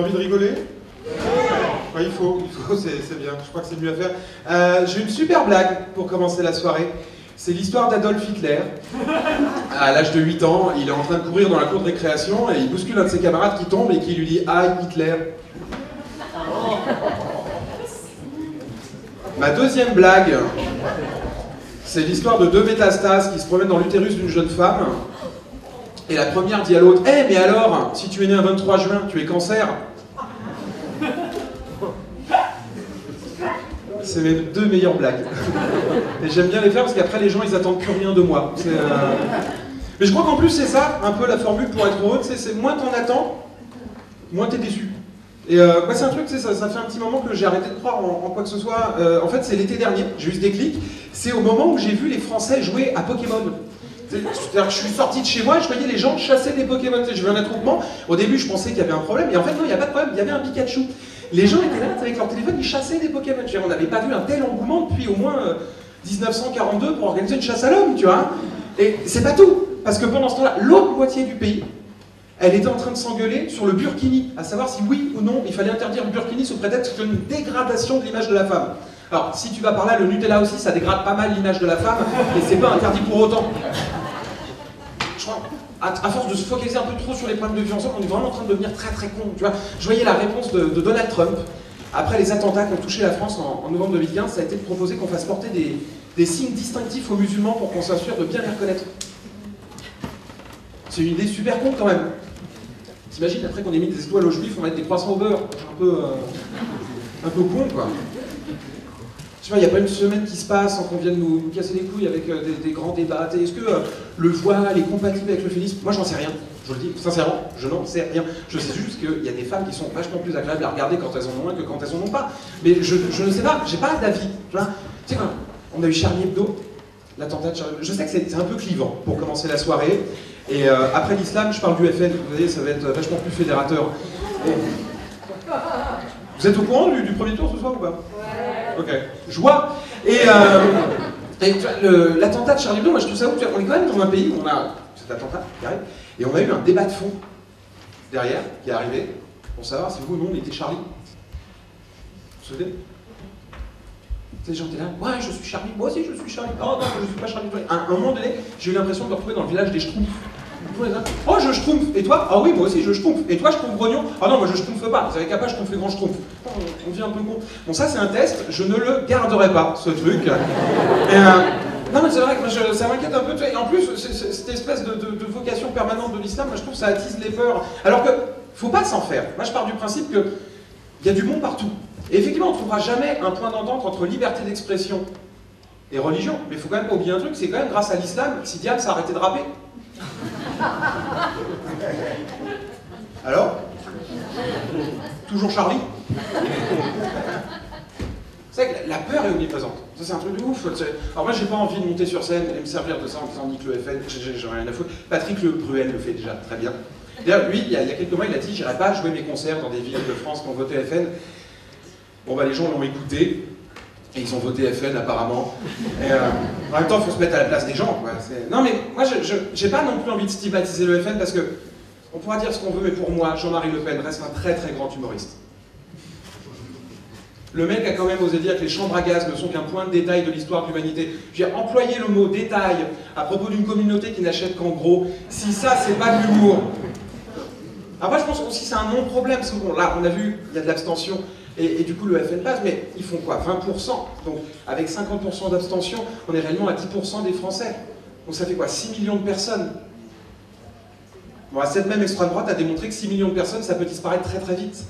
envie de rigoler? Ouais, il faut, c'est bien, je crois que c'est mieux à faire. J'ai une super blague pour commencer la soirée. C'est l'histoire d'Adolf Hitler. À l'âge de 8 ans, il est en train de courir dans la cour de récréation et il bouscule un de ses camarades qui tombe et qui lui dit « Aïe, Hitler !» Ma deuxième blague, c'est l'histoire de deux métastases qui se promènent dans l'utérus d'une jeune femme. Et la première dit à l'autre « Eh, mais alors, si tu es né un 23 juin, tu es cancer ?» C'est mes deux meilleures blagues. Et j'aime bien les faire parce qu'après les gens ils attendent plus rien de moi. Mais je crois qu'en plus c'est ça, un peu la formule pour être heureux, c'est moins t'en attends, moins t'es déçu. Et moi c'est un truc, ça fait un petit moment que j'ai arrêté de croire en quoi que ce soit. En fait c'est l'été dernier, j'ai eu ce déclic, c'est au moment où j'ai vu les Français jouer à Pokémon. C'est-à-dire que je suis sorti de chez moi et je voyais les gens chasser des Pokémon. Je veux un attroupement, au début je pensais qu'il y avait un problème, et en fait non, il n'y a pas de problème, il y avait un Pikachu. Les gens étaient là avec leur téléphone, ils chassaient des Pokémon. On n'avait pas vu un tel engouement depuis au moins 1942 pour organiser une chasse à l'homme, tu vois. Et c'est pas tout, parce que pendant ce temps-là, l'autre moitié du pays, elle était en train de s'engueuler sur le burkini, à savoir si oui ou non il fallait interdire le burkini sous prétexte d'une dégradation de l'image de la femme. Alors, si tu vas par là, le Nutella aussi, ça dégrade pas mal l'image de la femme, mais c'est pas interdit pour autant. Je crois, à force de se focaliser un peu trop sur les problèmes de vie ensemble, on est vraiment en train de devenir très très con. Tu vois, je voyais la réponse de Donald Trump après les attentats qui ont touché la France en novembre 2015, ça a été de proposer qu'on fasse porter des signes distinctifs aux musulmans pour qu'on s'assure de bien les reconnaître. C'est une idée super con quand même. T'imagines, après qu'on ait mis des étoiles aux juifs, on va mettre des croissants au beurre. Un peu con quoi. Tu vois, il n'y a pas une semaine qui se passe sans qu'on vienne nous casser les couilles avec des grands débats. Est-ce que le voile est compatible avec le féminisme? Moi, j'en sais rien. Je le dis sincèrement, je n'en sais rien. Je sais juste qu'il y a des femmes qui sont vachement plus agréables à regarder quand elles en ont un que quand elles en ont pas. Mais je ne sais pas, j'ai pas d'avis. Tu sais quoi, on a eu Charlie Hebdo, l'attentat de Charlie Hebdo. Je sais que c'est un peu clivant pour commencer la soirée. Et après l'islam, je parle du FN. Vous voyez, ça va être vachement plus fédérateur. Et... Vous êtes au courant du premier tour ce soir ou pas? Ok, joie. Et l'attentat de Charlie Hebdo, moi je trouve ça ouf. On est quand même dans un pays où on a cet attentat qui arrive, et on a eu un débat de fond derrière qui est arrivé pour savoir si vous ou non on était Charlie. Vous vous souvenez? Les gens étaient là, ouais, je suis Charlie, moi aussi je suis Charlie. Oh non, je suis pas Charlie. À un moment donné, j'ai eu l'impression de me retrouver dans le village des Schtroumpfs. Oh, je schtroumpf. Et toi? Ah oui, moi aussi je schtroumpf. Et toi, schtroumpf grognon? Ah non, moi je schtroumpfe pas. Vous avez qu'à pas, je schtroumpf les grands schtroumpfs. On devient un peu con. Bon, ça c'est un test, je ne le garderai pas, ce truc. Non, mais c'est vrai que moi, ça m'inquiète un peu. Et en plus, cette espèce de vocation permanente de l'islam, moi je trouve que ça attise les peurs. Alors que, faut pas s'en faire. Moi je pars du principe qu'il y a du bon partout. Et effectivement, on ne trouvera jamais un point d'entente entre liberté d'expression et religion. Mais il faut quand même pas oublier un truc, c'est quand même grâce à l'islam si Diane s'est arrêté de rapper. Alors? Toujours Charlie? C'est vrai que la peur est omniprésente. Ça c'est un truc de ouf. Alors moi j'ai pas envie de monter sur scène et me servir de ça en disant nique le FN, j'ai rien à foutre. Patrick Le Bruel le fait déjà très bien. D'ailleurs lui, il y a quelques mois, il a dit j'irai pas jouer mes concerts dans des villes de France qui ont voté FN. Bon bah les gens l'ont écouté. Et ils ont voté FN apparemment. Et, en même temps, il faut se mettre à la place des gens. Quoi. Non mais moi, j'ai pas non plus envie de stigmatiser le FN parce que on pourra dire ce qu'on veut, mais pour moi, Jean-Marie Le Pen reste un très très grand humoriste. Le mec a quand même osé dire que les chambres à gaz ne sont qu'un point de détail de l'histoire de l'humanité. Je veux dire, employer le mot détail à propos d'une communauté qui n'achète qu'en gros, si ça c'est pas de l'humour. Après, je pense aussi que c'est un non-problème. Bon, là, on a vu, il y a de l'abstention. Et du coup, le FN passe, mais ils font quoi? 20%. Donc, avec 50% d'abstention, on est réellement à 10% des Français. Donc, ça fait quoi? 6 millions de personnes. Bon, cette même extrême droite a démontré que 6 millions de personnes, ça peut disparaître très très vite.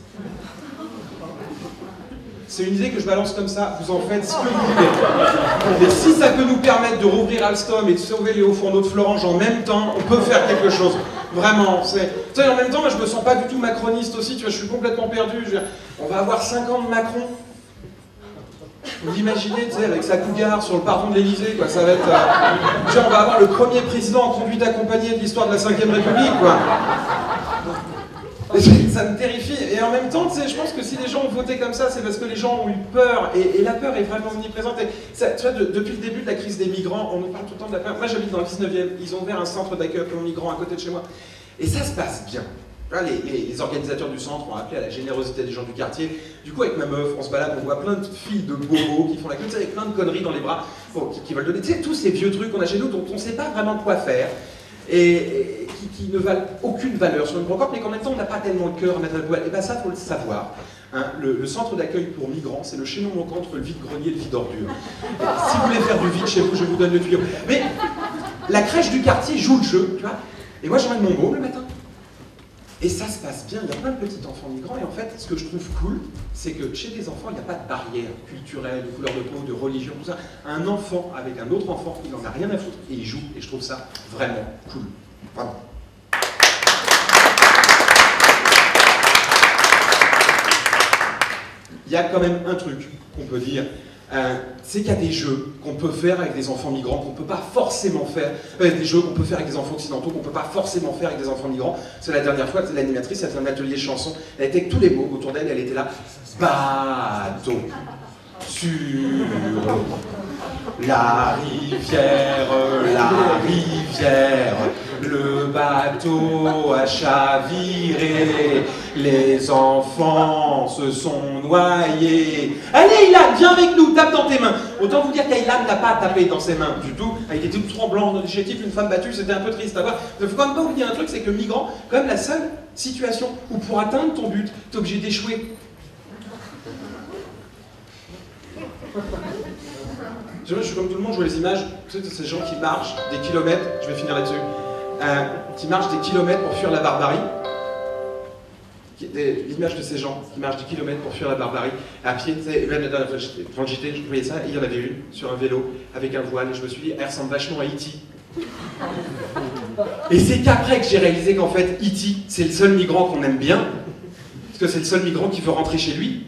C'est une idée que je balance comme ça, vous en faites ce que vous voulez. Et si ça peut nous permettre de rouvrir Alstom et de sauver les hauts fourneaux de Florange en même temps, on peut faire quelque chose. Vraiment, tu sais, en même temps, moi je me sens pas du tout macroniste aussi, tu vois, je suis complètement perdu. On va avoir 5 ans de Macron. Vous imaginez, tu sais, avec sa cougar sur le pardon de l'Elysée, quoi, ça va être... genre, on va avoir le premier président en conduite accompagnée de l'histoire de la 5ème République, quoi. Ça me terrifie. Et en même temps, tu sais, je pense que si les gens ont voté comme ça, c'est parce que les gens ont eu peur. Et la peur est vraiment omniprésente. Et ça, tu vois, depuis le début de la crise des migrants, on nous parle tout le temps de la peur. Moi, j'habite dans le 19e. Ils ont ouvert un centre d'accueil pour migrants à côté de chez moi. Et ça se passe bien. Là, les organisateurs du centre ont appelé à la générosité des gens du quartier. Du coup, avec ma meuf, on se balade, on voit plein de filles de bobos qui font la queue, avec plein de conneries dans les bras, bon, qui veulent donner, tu sais, tous ces vieux trucs qu'on a chez nous dont on ne sait pas vraiment quoi faire, et qui ne valent aucune valeur sur une brocante, mais qu'en même temps, on n'a pas tellement le cœur à mettre à la poubelle. Et bien ça, il faut le savoir. Hein, le centre d'accueil pour migrants, c'est le chaînon manquant entre le vide-grenier et le vide-ordure. Si vous voulez faire du vide chez vous, je vous donne le tuyau. Mais la crèche du quartier joue le jeu, tu vois. Et moi, j'emmène mon môme le matin. Et ça se passe bien, il y a plein de petits enfants migrants, et en fait, ce que je trouve cool, c'est que chez les enfants, il n'y a pas de barrière culturelle, de couleur de peau, de religion, tout ça. Un enfant avec un autre enfant, il n'en a rien à foutre, et il joue, et je trouve ça vraiment cool. Vraiment. Il y a quand même un truc qu'on peut dire, c'est qu'il y a des jeux qu'on peut faire avec des enfants migrants qu'on ne peut pas forcément faire, des jeux qu'on peut faire avec des enfants occidentaux qu'on ne peut pas forcément faire avec des enfants migrants. C'est la dernière fois, l'animatrice, elle fait un atelier chanson, elle était avec tous les mots autour d'elle, elle était là, bateau, sur la rivière, le bateau a chaviré, les enfants se sont noyés. Allez Ilan, viens avec nous, tape dans tes mains. Autant vous dire qu'Ilan n'a pas tapé dans ses mains du tout. Il était tout tremblant, dans l'échec, une femme battue, c'était un peu triste à voir. Il ne faut quand même pas oublier un truc, c'est que le migrant, quand même la seule situation où pour atteindre ton but, tu es obligé d'échouer. Je suis comme tout le monde, je vois les images, tu sais, ces gens qui marchent des kilomètres, je vais finir là-dessus, qui marchent des kilomètres pour fuir la barbarie. L'image de ces gens qui marchent des kilomètres pour fuir la barbarie, à pied, tu sais, même la dernière fois, quand j'étais, je voyais ça, et il y en avait une sur un vélo, avec un voile, et je me suis dit, elle ressemble vachement à E.T. Et c'est qu'après que j'ai réalisé qu'en fait, E.T., c'est le seul migrant qu'on aime bien, parce que c'est le seul migrant qui veut rentrer chez lui.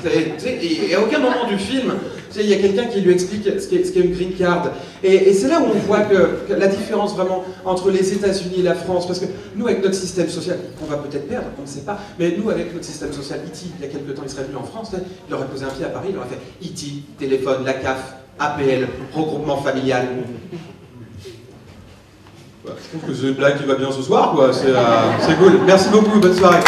Et à aucun moment du film, il y a quelqu'un qui lui explique ce qu'est une green card. Et c'est là où on voit que la différence vraiment entre les États-Unis et la France, parce que nous, avec notre système social, qu'on va peut-être perdre, on ne sait pas, mais nous, avec notre système social, E.T., il y a quelques temps, il serait venu en France, il aurait posé un pied à Paris, il aurait fait E.T., téléphone, la CAF, APL, regroupement familial. Bah, je trouve que c'est une blague qui va bien ce soir, quoi. C'est cool. Merci beaucoup, bonne soirée.